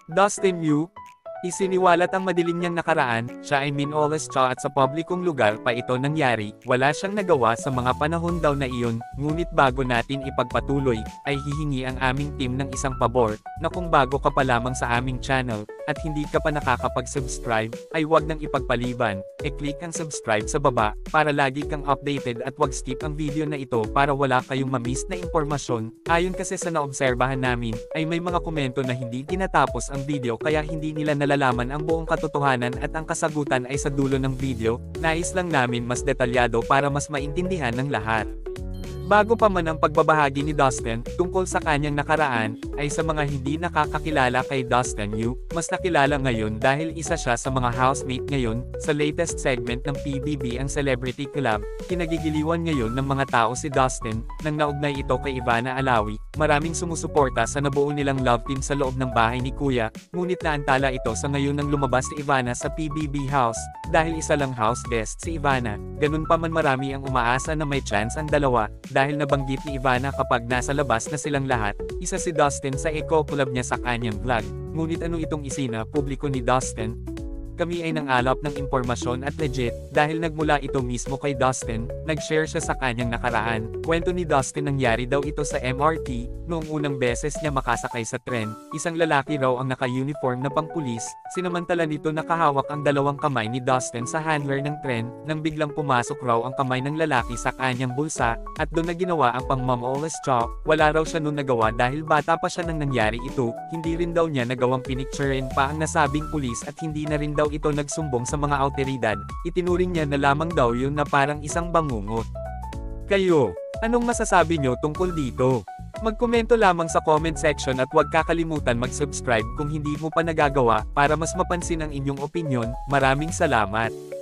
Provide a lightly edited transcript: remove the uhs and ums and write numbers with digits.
Dustin Yu, isiniwalat ang madilim niyang nakaraan, siya ay minolest siya at sa publikong lugar pa ito nangyari, wala siyang nagawa sa mga panahon daw na iyon, ngunit bago natin ipagpatuloy, ay hihingi ang aming team ng isang pabor, na kung bago ka pa lamang sa aming channel, at hindi ka pa nakakapag-subscribe, ay huwag nang ipagpaliban, e-click ang subscribe sa baba, para lagi kang updated at huwag skip ang video na ito para wala kayong ma-miss na impormasyon. Ayon kasi sa naobserbahan namin, ay may mga komento na hindi tinatapos ang video kaya hindi nila nalalaman ang buong katotohanan at ang kasagutan ay sa dulo ng video. Nais lang namin mas detalyado para mas maintindihan ng lahat. Bago pa man ang pagbabahagi ni Dustin tungkol sa kanyang nakaraan, ay sa mga hindi nakakakilala kay Dustin Yu, mas nakilala ngayon dahil isa siya sa mga housemate ngayon, sa latest segment ng PBB ang Celebrity Club. Kinagigiliwan ngayon ng mga tao si Dustin, nang naugnay ito kay Ivana Alawi. Maraming sumusuporta sa nabuo nilang love team sa loob ng bahay ni Kuya, ngunit naantala ito sa ngayon nang lumabas si Ivana sa PBB house, dahil isa lang house guest si Ivana. Ganun pa man marami ang umaasa na may chance ang dalawa, dahil nabanggit ni Ivana kapag nasa labas na silang lahat, isa si Dustin sa eco-collab niya sa kanyang vlog. Ngunit ano itong isina publiko ni Dustin? Kami ay nangalap ng impormasyon at legit, dahil nagmula ito mismo kay Dustin, nag-share siya sa kanyang nakaraan. Kwento ni Dustin nangyari daw ito sa MRT, noong unang beses niya makasakay sa tren, isang lalaki raw ang naka-uniform na pangpulis, sinamantala nito nakahawak ang dalawang kamay ni Dustin sa handler ng tren, nang biglang pumasok raw ang kamay ng lalaki sa kanyang bulsa, at doon na ginawa ang pang-mamolest siya. Wala raw siya noon nagawa dahil bata pa siya nang nangyari ito, hindi rin daw niya nagawang pinicturein pa ang nasabing pulis at hindi na rin daw ito nagsumbong sa mga awtoridad, itinuring niya na lamang daw yun na parang isang bangungot. Kayo, anong masasabi nyo tungkol dito? Magkomento lamang sa comment section at huwag kakalimutan mag-subscribe kung hindi mo pa nagagawa para mas mapansin ang inyong opinyon. Maraming salamat!